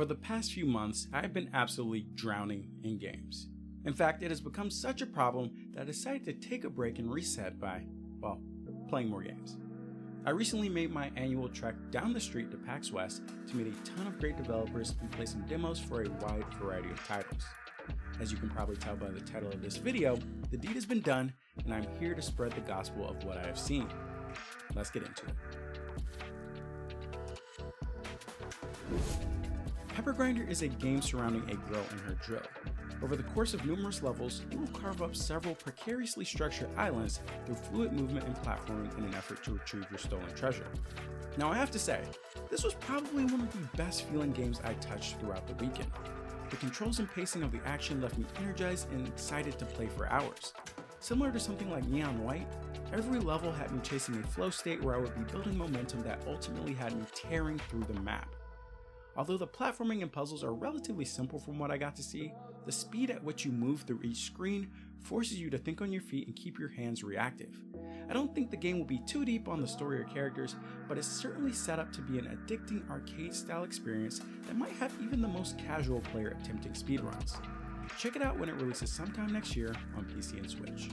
Over the past few months, I've been absolutely drowning in games. In fact, it has become such a problem that I decided to take a break and reset by, well, playing more games. I recently made my annual trek down the street to PAX West to meet a ton of great developers and play some demos for a wide variety of titles. As you can probably tell by the title of this video, the deed has been done, and I'm here to spread the gospel of what I have seen. Let's get into it. Pepper Grinder is a game surrounding a girl and her drill. Over the course of numerous levels, you will carve up several precariously structured islands through fluid movement and platforming in an effort to retrieve your stolen treasure. Now I have to say, this was probably one of the best feeling games I touched throughout the weekend. The controls and pacing of the action left me energized and excited to play for hours. Similar to something like Neon White, every level had me chasing a flow state where I would be building momentum that ultimately had me tearing through the map. Although the platforming and puzzles are relatively simple from what I got to see, the speed at which you move through each screen forces you to think on your feet and keep your hands reactive. I don't think the game will be too deep on the story or characters, but it's certainly set up to be an addicting arcade-style experience that might have even the most casual player attempting speedruns. Check it out when it releases sometime next year on PC and Switch.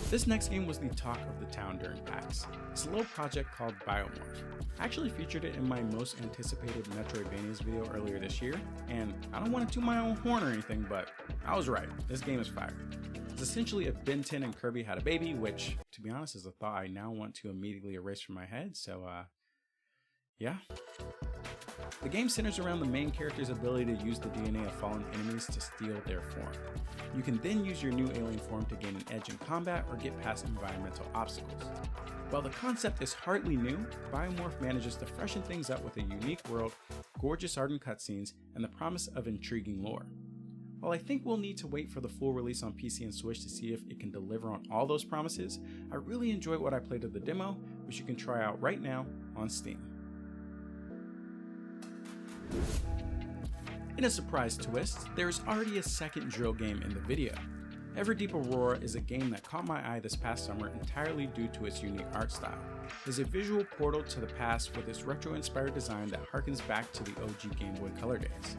This next game was the talk of the town during PAX. It's a little project called Biomorph. I actually featured it in my most anticipated Metroidvanias video earlier this year, and I don't want to toot my own horn or anything, but I was right, this game is fire. It's essentially if Ben 10 and Kirby had a baby, which, to be honest, is a thought I now want to immediately erase from my head, so yeah. The game centers around the main character's ability to use the DNA of fallen enemies to steal their form. You can then use your new alien form to gain an edge in combat or get past environmental obstacles. While the concept is hardly new, Biomorph manages to freshen things up with a unique world, gorgeous art and cutscenes, and the promise of intriguing lore. While I think we'll need to wait for the full release on PC and Switch to see if it can deliver on all those promises, I really enjoyed what I played of the demo, which you can try out right now on Steam. In a surprise twist, there is already a second drill game in the video. Everdeep Aurora is a game that caught my eye this past summer entirely due to its unique art style. It is a visual portal to the past with its retro-inspired design that harkens back to the OG Game Boy Color days.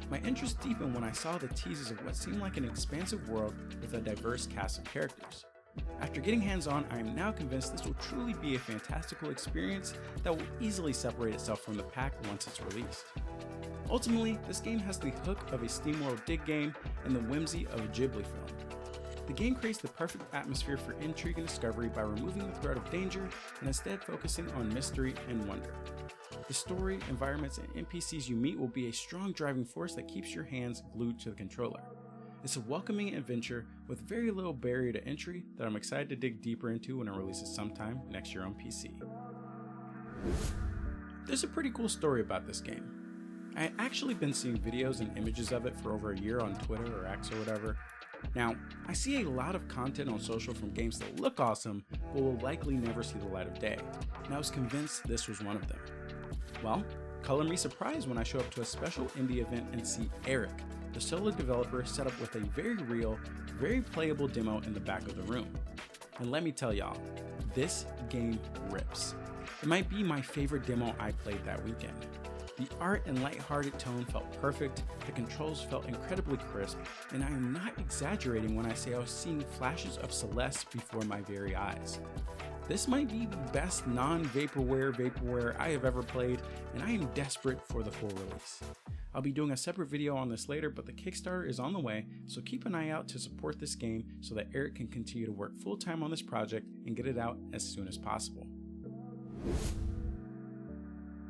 My interest deepened when I saw the teasers of what seemed like an expansive world with a diverse cast of characters. After getting hands-on, I am now convinced this will truly be a fantastical experience that will easily separate itself from the pack once it's released. Ultimately, this game has the hook of a SteamWorld dig game and the whimsy of a Ghibli film. The game creates the perfect atmosphere for intrigue and discovery by removing the threat of danger and instead focusing on mystery and wonder. The story, environments, and NPCs you meet will be a strong driving force that keeps your hands glued to the controller. It's a welcoming adventure with very little barrier to entry that I'm excited to dig deeper into when it releases sometime next year on PC. There's a pretty cool story about this game. I had actually been seeing videos and images of it for over a year on Twitter or X or whatever. Now, I see a lot of content on social from games that look awesome, but will likely never see the light of day, and I was convinced this was one of them. Well, color me surprised when I show up to a special indie event and see Eric, the solo developer, set up with a very real, very playable demo in the back of the room. And let me tell y'all, this game rips. It might be my favorite demo I played that weekend. The art and lighthearted tone felt perfect, the controls felt incredibly crisp, and I am not exaggerating when I say I was seeing flashes of Celeste before my very eyes. This might be the best non-vaporware I have ever played, and I am desperate for the full release. I'll be doing a separate video on this later, but the Kickstarter is on the way, so keep an eye out to support this game so that Eric can continue to work full-time on this project and get it out as soon as possible.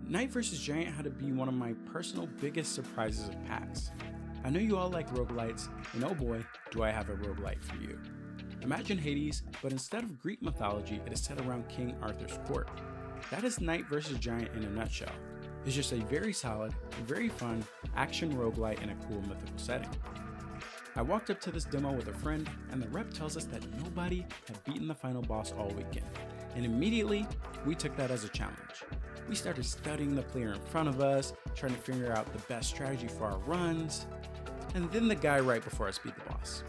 Knight vs. Giant had to be one of my personal biggest surprises of PAX. I know you all like roguelites, and oh boy, do I have a roguelite for you. Imagine Hades, but instead of Greek mythology, it is set around King Arthur's court. That is Knight vs. Giant in a nutshell. It's just a very solid, very fun action roguelite in a cool mythical setting. I walked up to this demo with a friend, and the rep tells us that nobody had beaten the final boss all weekend, and immediately we took that as a challenge. We started studying the player in front of us, trying to figure out the best strategy for our runs, and then the guy right before us beat the boss.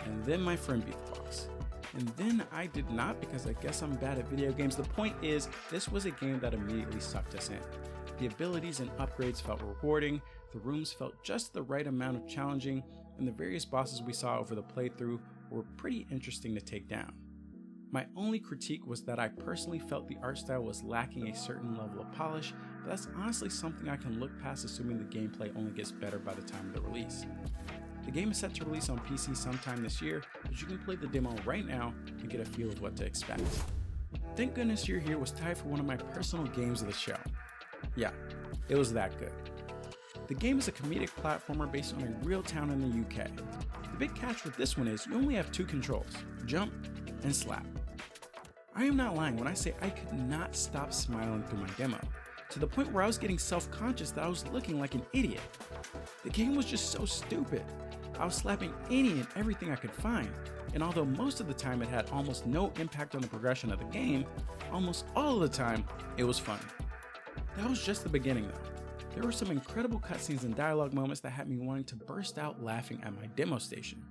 And then my friend beat the boss. And then I did not, because I guess I'm bad at video games. The point is, this was a game that immediately sucked us in. The abilities and upgrades felt rewarding, the rooms felt just the right amount of challenging, and the various bosses we saw over the playthrough were pretty interesting to take down. My only critique was that I personally felt the art style was lacking a certain level of polish, but that's honestly something I can look past, assuming the gameplay only gets better by the time of the release. The game is set to release on PC sometime this year, but you can play the demo right now and get a feel of what to expect. Thank goodness You're Here was tied for one of my personal games of the show. Yeah, it was that good. The game is a comedic platformer based on a real town in the UK. The big catch with this one is you only have two controls, jump and slap. I am not lying when I say I could not stop smiling through my demo, to the point where I was getting self-conscious that I was looking like an idiot. The game was just so stupid. I was slapping any and everything I could find, and although most of the time it had almost no impact on the progression of the game, almost all of the time it was funny. That was just the beginning though. There were some incredible cutscenes and dialogue moments that had me wanting to burst out laughing at my demo station.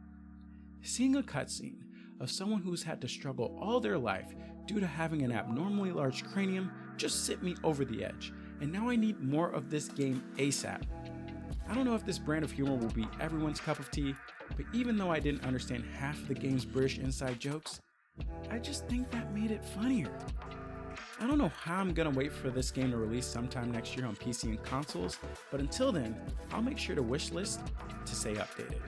Seeing a cutscene of someone who's had to struggle all their life due to having an abnormally large cranium just sent me over the edge, and now I need more of this game ASAP. I don't know if this brand of humor will be everyone's cup of tea, but even though I didn't understand half of the game's British inside jokes, I just think that made it funnier. I don't know how I'm gonna wait for this game to release sometime next year on PC and consoles, but until then, I'll make sure to wishlist to stay updated.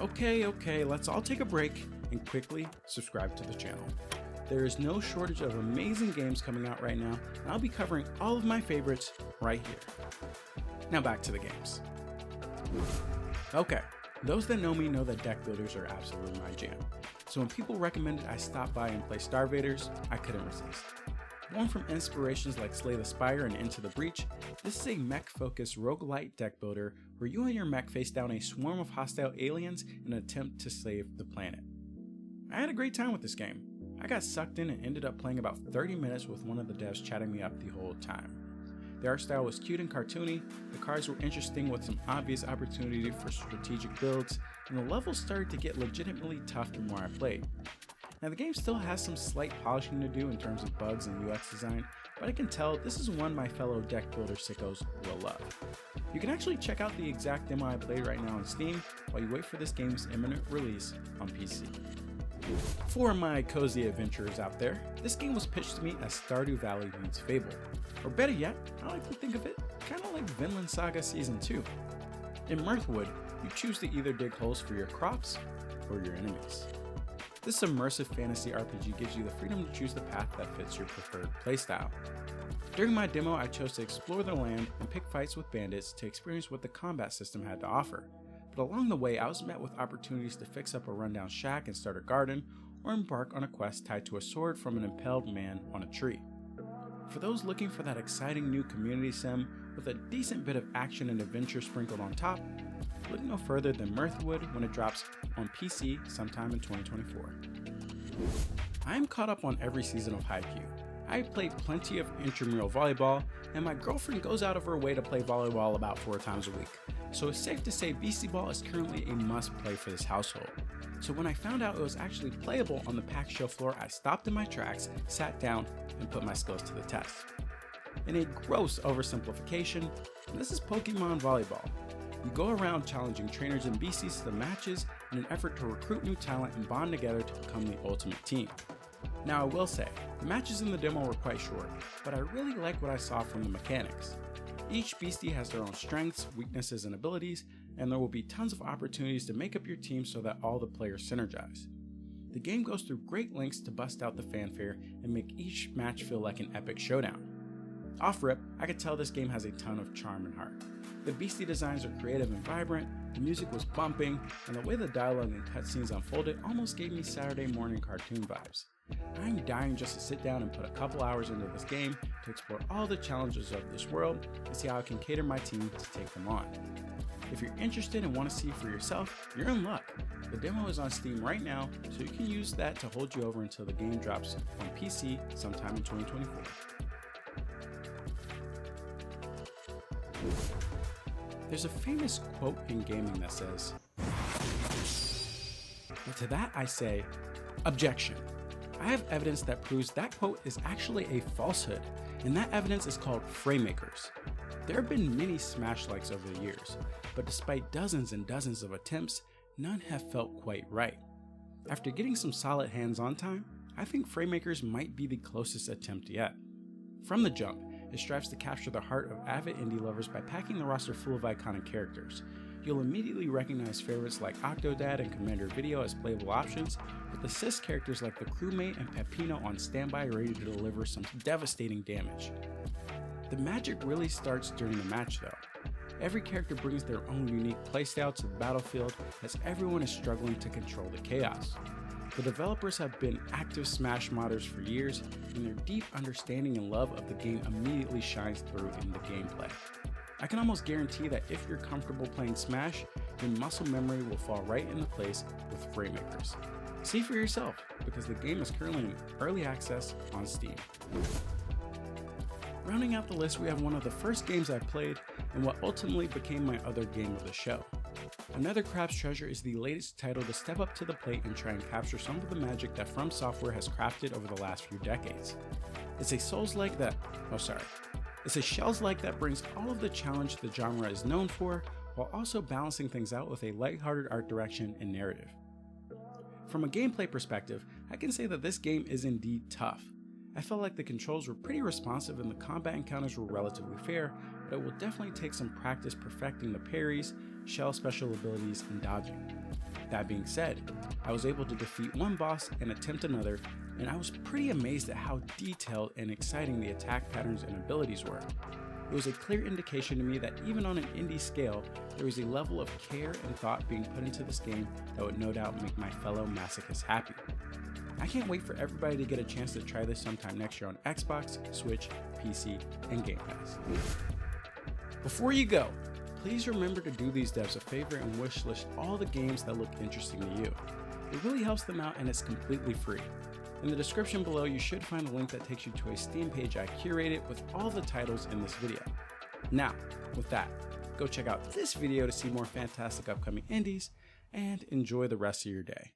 Okay, let's all take a break and quickly subscribe to the channel. There is no shortage of amazing games coming out right now, and I'll be covering all of my favorites right here. Now back to the games. Okay, those that know me know that deck builders are absolutely my jam. So when people recommended I stop by and play StarVaders, I couldn't resist. Born from inspirations like Slay the Spire and Into the Breach, this is a mech-focused roguelite deck builder where you and your mech face down a swarm of hostile aliens in an attempt to save the planet. I had a great time with this game. I got sucked in and ended up playing about 30 minutes with one of the devs chatting me up the whole time. The art style was cute and cartoony, the cards were interesting with some obvious opportunity for strategic builds, and the levels started to get legitimately tough the more I played. Now the game still has some slight polishing to do in terms of bugs and UX design, but I can tell this is one my fellow deck builder sickos will love. You can actually check out the exact demo I played right now on Steam while you wait for this game's imminent release on PC. For my cozy adventurers out there, this game was pitched to me as Stardew Valley meets Fable. Or better yet, I like to think of it kind of like Vinland Saga Season 2. In Mirthwood, you choose to either dig holes for your crops or your enemies. This immersive fantasy RPG gives you the freedom to choose the path that fits your preferred playstyle. During my demo, I chose to explore the land and pick fights with bandits to experience what the combat system had to offer. But along the way, I was met with opportunities to fix up a rundown shack and start a garden, or embark on a quest tied to a sword from an impaled man on a tree. For those looking for that exciting new community sim with a decent bit of action and adventure sprinkled on top, look no further than Mirthwood when it drops on PC sometime in 2024. I am caught up on every season of Haikyuu. I played plenty of intramural volleyball, and my girlfriend goes out of her way to play volleyball about 4 times a week, so it's safe to say Beastieball is currently a must-play for this household. So when I found out it was actually playable on the PAX show floor, I stopped in my tracks, sat down, and put my skills to the test. In a gross oversimplification, this is Pokemon volleyball. You go around challenging trainers and beasties to the matches in an effort to recruit new talent and bond together to become the ultimate team. Now I will say, the matches in the demo were quite short, but I really like what I saw from the mechanics. Each beastie has their own strengths, weaknesses, and abilities, and there will be tons of opportunities to make up your team so that all the players synergize. The game goes through great lengths to bust out the fanfare and make each match feel like an epic showdown. Off rip, I could tell this game has a ton of charm and heart. The beastie designs are creative and vibrant, the music was bumping, and the way the dialogue and cutscenes unfolded almost gave me Saturday morning cartoon vibes. I'm dying just to sit down and put a couple hours into this game to explore all the challenges of this world and see how I can cater my team to take them on. If you're interested and want to see for yourself, you're in luck. The demo is on Steam right now, so you can use that to hold you over until the game drops on PC sometime in 2024. There's a famous quote in gaming that says, and to that I say, Objection. I have evidence that proves that quote is actually a falsehood, and that evidence is called Fraymakers. There have been many Smash likes over the years, but despite dozens and dozens of attempts, none have felt quite right. After getting some solid hands-on time, I think Fraymakers might be the closest attempt yet. From the jump, it strives to capture the heart of avid indie lovers by packing the roster full of iconic characters. You'll immediately recognize favorites like Octodad and Commander Video as playable options, with assist characters like the crewmate and Peppino on standby ready to deliver some devastating damage. The magic really starts during the match though. Every character brings their own unique playstyle to the battlefield as everyone is struggling to control the chaos. The developers have been active Smash modders for years, and their deep understanding and love of the game immediately shines through in the gameplay. I can almost guarantee that if you're comfortable playing Smash, your muscle memory will fall right into place with Fraymakers. See for yourself, because the game is currently in early access on Steam. Rounding out the list, we have one of the first games I played and what ultimately became my other game of the show. Another Crab's Treasure is the latest title to step up to the plate and try and capture some of the magic that From Software has crafted over the last few decades. It's a Souls-like that brings all of the challenge the genre is known for, while also balancing things out with a lighthearted art direction and narrative. From a gameplay perspective, I can say that this game is indeed tough. I felt like the controls were pretty responsive and the combat encounters were relatively fair, but it will definitely take some practice perfecting the parries, shell special abilities, and dodging. That being said, I was able to defeat one boss and attempt another, and I was pretty amazed at how detailed and exciting the attack patterns and abilities were. It was a clear indication to me that even on an indie scale, there was a level of care and thought being put into this game that would no doubt make my fellow masochists happy. I can't wait for everybody to get a chance to try this sometime next year on Xbox, Switch, PC, and Game Pass. Before you go, please remember to do these devs a favor and wishlist all the games that look interesting to you. It really helps them out and it's completely free. In the description below, you should find a link that takes you to a Steam page I curated with all the titles in this video. Now, with that, go check out this video to see more fantastic upcoming indies and enjoy the rest of your day.